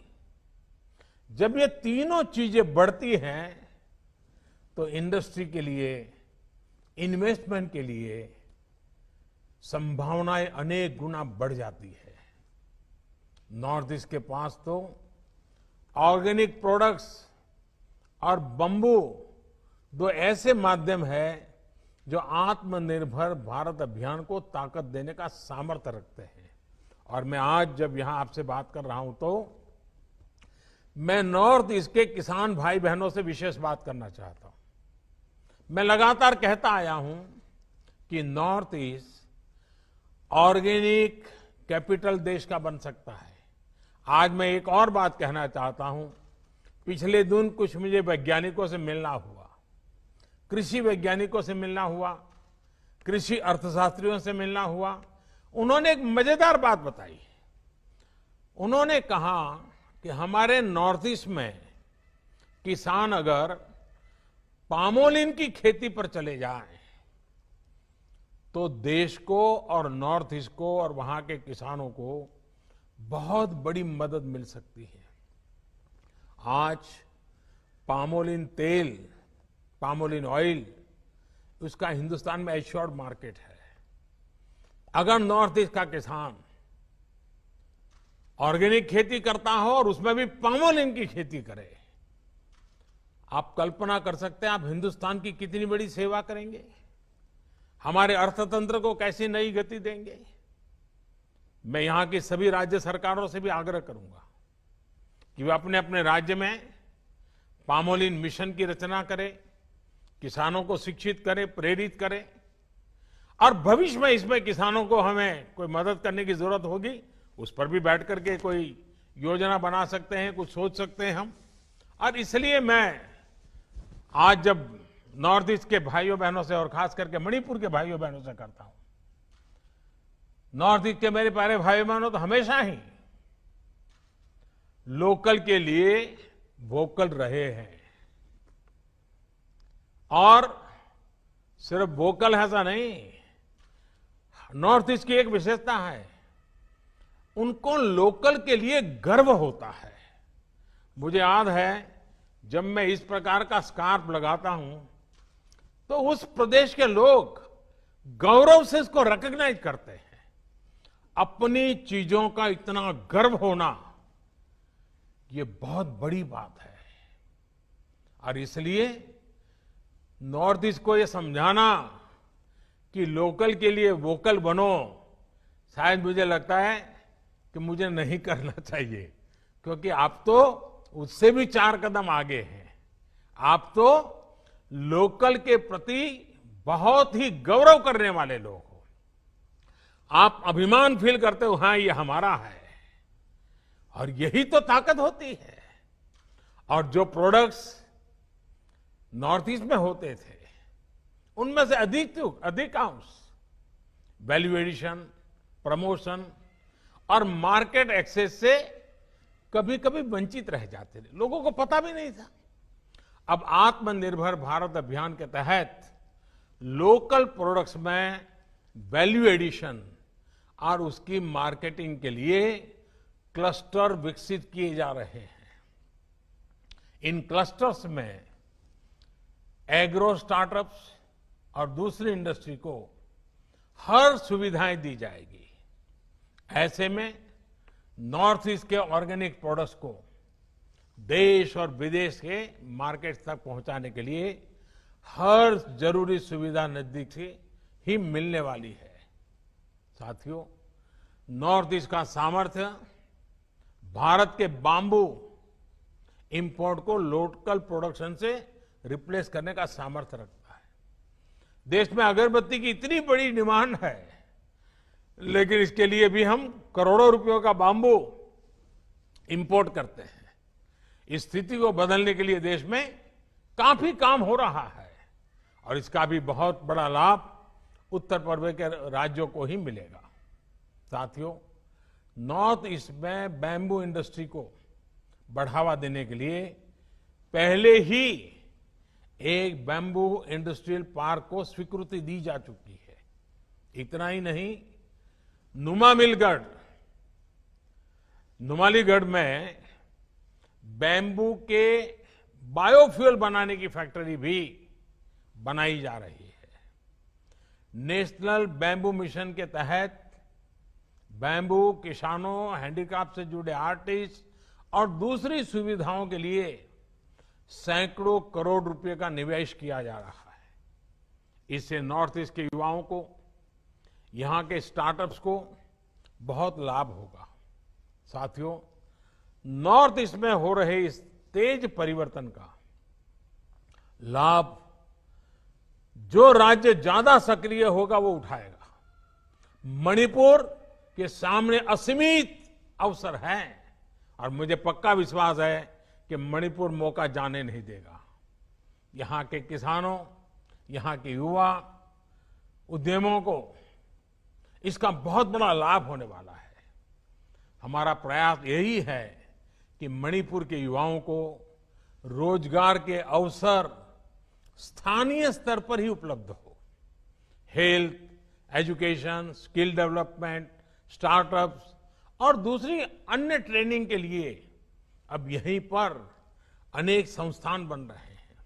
जब ये तीनों चीजें बढ़ती हैं तो इंडस्ट्री के लिए, इन्वेस्टमेंट के लिए संभावनाएं अनेक गुना बढ़ जाती है। नॉर्थ ईस्ट के पास तो ऑर्गेनिक प्रोडक्ट्स और बंबू दो ऐसे माध्यम है जो आत्मनिर्भर भारत अभियान को ताकत देने का सामर्थ्य रखते हैं। और मैं आज जब यहां आपसे बात कर रहा हूं तो मैं नॉर्थ ईस्ट के किसान भाई बहनों से विशेष बात करना चाहता हूं। मैं लगातार कहता आया हूं कि नॉर्थ ईस्ट ऑर्गेनिक कैपिटल देश का बन सकता है। आज मैं एक और बात कहना चाहता हूं। पिछले दिन कुछ मुझे वैज्ञानिकों से मिलना हुआ, कृषि वैज्ञानिकों से मिलना हुआ, कृषि अर्थशास्त्रियों से मिलना हुआ। उन्होंने एक मजेदार बात बताई। उन्होंने कहा कि हमारे नॉर्थ ईस्ट में किसान अगर पामोलिन की खेती पर चले जाएं तो देश को और नॉर्थ ईस्ट को और वहां के किसानों को बहुत बड़ी मदद मिल सकती है। आज पामोलिन तेल, पामोलिन ऑयल, उसका हिंदुस्तान में एश्योर्ड मार्केट है। अगर नॉर्थ ईस्ट का किसान ऑर्गेनिक खेती करता हो और उसमें भी पामोलिन की खेती करे, आप कल्पना कर सकते हैं आप हिंदुस्तान की कितनी बड़ी सेवा करेंगे, हमारे अर्थतंत्र को कैसी नई गति देंगे। मैं यहां की सभी राज्य सरकारों से भी आग्रह करूंगा कि वे अपने अपने राज्य में पामोलिन मिशन की रचना करें, किसानों को शिक्षित करें, प्रेरित करें, और भविष्य में इसमें किसानों को हमें कोई मदद करने की जरूरत होगी, उस पर भी बैठ करके कोई योजना बना सकते हैं, कुछ सोच सकते हैं हम। और इसलिए मैं आज जब नॉर्थ ईस्ट के भाइयों बहनों से और खास करके मणिपुर के भाइयों बहनों से करता हूं, नॉर्थ ईस्ट के मेरे प्यारे भाई बहनों तो हमेशा ही लोकल के लिए वोकल रहे हैं। और सिर्फ वोकल ऐसा नहीं, नॉर्थ ईस्ट की एक विशेषता है, उनको लोकल के लिए गर्व होता है। मुझे याद है जब मैं इस प्रकार का स्कार्फ लगाता हूं तो उस प्रदेश के लोग गौरव से इसको रिकॉग्नाइज करते हैं। अपनी चीजों का इतना गर्व होना ये बहुत बड़ी बात है और इसलिए नॉर्थ ईस्ट को ये समझाना कि लोकल के लिए वोकल बनो, शायद मुझे लगता है कि मुझे नहीं करना चाहिए, क्योंकि आप तो उससे भी 4 कदम आगे हैं। आप तो लोकल के प्रति बहुत ही गौरव करने वाले लोग हो। आप अभिमान फील करते हो, हाँ ये हमारा है, और यही तो ताकत होती है। और जो प्रोडक्ट्स नॉर्थ ईस्ट में होते थे उनमें से अधिकांश वैल्यू एडिशन, प्रमोशन और मार्केट एक्सेस से कभी कभी वंचित रह जाते थे, लोगों को पता भी नहीं था। अब आत्मनिर्भर भारत अभियान के तहत लोकल प्रोडक्ट्स में वैल्यू एडिशन और उसकी मार्केटिंग के लिए क्लस्टर विकसित किए जा रहे हैं। इन क्लस्टर्स में एग्रो स्टार्टअप्स और दूसरी इंडस्ट्री को हर सुविधाएं दी जाएगी। ऐसे में नॉर्थ ईस्ट के ऑर्गेनिक प्रोडक्ट्स को देश और विदेश के मार्केट तक पहुंचाने के लिए हर जरूरी सुविधा नजदीक से ही मिलने वाली है। साथियों, नॉर्थ ईस्ट का सामर्थ्य भारत के बांबू इंपोर्ट को लोकल प्रोडक्शन से रिप्लेस करने का सामर्थ्य रखता है। देश में अगरबत्ती की इतनी बड़ी डिमांड है, लेकिन इसके लिए भी हम करोड़ों रुपयों का बांबू इंपोर्ट करते हैं। इस स्थिति को बदलने के लिए देश में काफी काम हो रहा है और इसका भी बहुत बड़ा लाभ उत्तर पूर्व के राज्यों को ही मिलेगा। साथियों, नॉर्थ ईस्ट में बैम्बू इंडस्ट्री को बढ़ावा देने के लिए पहले ही एक बैम्बू इंडस्ट्रियल पार्क को स्वीकृति दी जा चुकी है। इतना ही नहीं, नुमालीगढ़ में बैम्बू के बायोफ्यूल बनाने की फैक्ट्री भी बनाई जा रही है। नेशनल बैम्बू मिशन के तहत बैम्बू किसानों, हैंडीक्राफ्ट से जुड़े आर्टिस्ट और दूसरी सुविधाओं के लिए सैकड़ों करोड़ रुपए का निवेश किया जा रहा है। इससे नॉर्थ ईस्ट के युवाओं को, यहां के स्टार्टअप्स को बहुत लाभ होगा। साथियों, नॉर्थ ईस्ट में हो रहे इस तेज परिवर्तन का लाभ जो राज्य ज्यादा सक्रिय होगा वो उठाएगा। मणिपुर के सामने असीमित अवसर हैं और मुझे पक्का विश्वास है कि मणिपुर मौका जाने नहीं देगा। यहां के किसानों, यहां के युवा उद्यमों को इसका बहुत बड़ा लाभ होने वाला है। हमारा प्रयास यही है कि मणिपुर के युवाओं को रोजगार के अवसर स्थानीय स्तर पर ही उपलब्ध हो। Health, education, skill development, startups और दूसरी अन्य ट्रेनिंग के लिए अब यहीं पर अनेक संस्थान बन रहे हैं।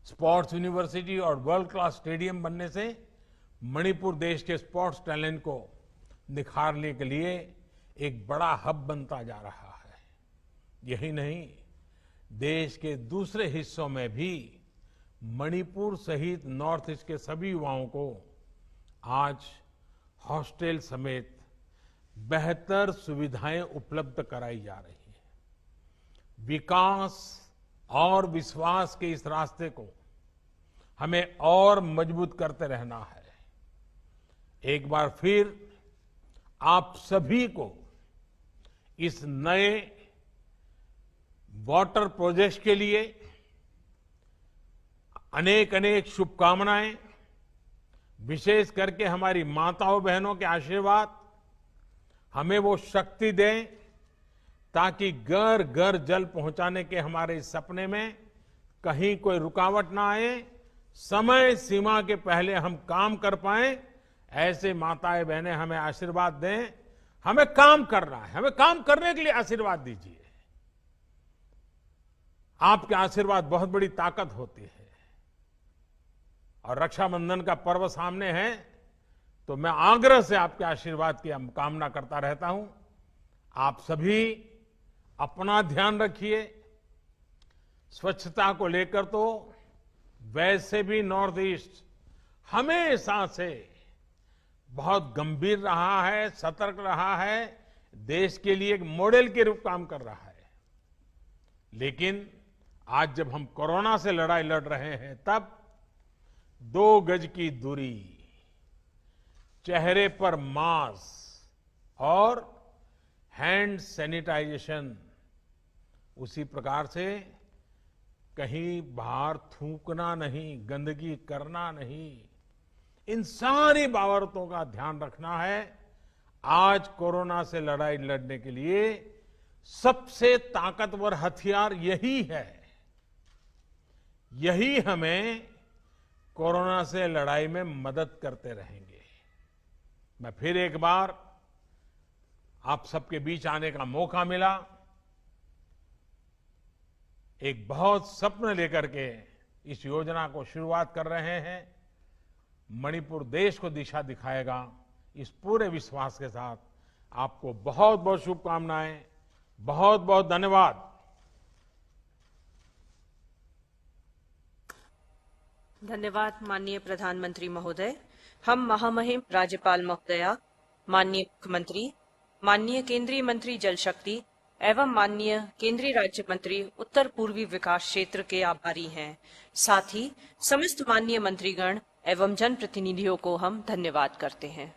स्पोर्ट्स यूनिवर्सिटी और वर्ल्ड क्लास स्टेडियम बनने से मणिपुर देश के स्पोर्ट्स टैलेंट को निखारने के लिए एक बड़ा हब बनता जा रहा है। यही नहीं, देश के दूसरे हिस्सों में भी मणिपुर सहित नॉर्थ ईस्ट के सभी युवाओं को आज हॉस्टल समेत बेहतर सुविधाएं उपलब्ध कराई जा रही है। विकास और विश्वास के इस रास्ते को हमें और मजबूत करते रहना है। एक बार फिर आप सभी को इस नए वाटर प्रोजेक्ट के लिए अनेक अनेक शुभकामनाएं। विशेष करके हमारी माताओं बहनों के आशीर्वाद हमें वो शक्ति दें ताकि घर घर जल पहुंचाने के हमारे इस सपने में कहीं कोई रुकावट ना आए, समय सीमा के पहले हम काम कर पाएं। ऐसे माताएं बहनें हमें आशीर्वाद दें। हमें काम करना है, हमें काम करने के लिए आशीर्वाद दीजिए। आपके आशीर्वाद बहुत बड़ी ताकत होती है। और रक्षाबंधन का पर्व सामने है तो मैं आग्रह से आपके आशीर्वाद की कामना करता रहता हूं। आप सभी अपना ध्यान रखिए। स्वच्छता को लेकर तो वैसे भी नॉर्थ ईस्ट हमेशा से बहुत गंभीर रहा है, सतर्क रहा है, देश के लिए एक मॉडल के रूप काम कर रहा है। लेकिन आज जब हम कोरोना से लड़ाई लड़ रहे हैं तब 2 गज की दूरी, चेहरे पर मास्क और हैंड सैनिटाइजेशन, उसी प्रकार से कहीं बाहर थूकना नहीं, गंदगी करना नहीं, इन सारी बाबतों का ध्यान रखना है। आज कोरोना से लड़ाई लड़ने के लिए सबसे ताकतवर हथियार यही है। यही हमें कोरोना से लड़ाई में मदद करते रहेंगे। मैं फिर एक बार आप सबके बीच आने का मौका मिला। एक बहुत स्वप्न लेकर के इस योजना को शुरुआत कर रहे हैं। मणिपुर देश को दिशा दिखाएगा, इस पूरे विश्वास के साथ आपको बहुत बहुत शुभकामनाएं, बहुत बहुत धन्यवाद।
धन्यवाद माननीय प्रधानमंत्री महोदय। हम महामहिम राज्यपाल महोदया, माननीय मुख्यमंत्री, माननीय केंद्रीय मंत्री जल शक्ति एवं माननीय केंद्रीय राज्य मंत्री उत्तर पूर्वी विकास क्षेत्र के आभारी हैं। साथ ही समस्त माननीय मंत्रीगण एवं जनप्रतिनिधियों को हम धन्यवाद करते हैं।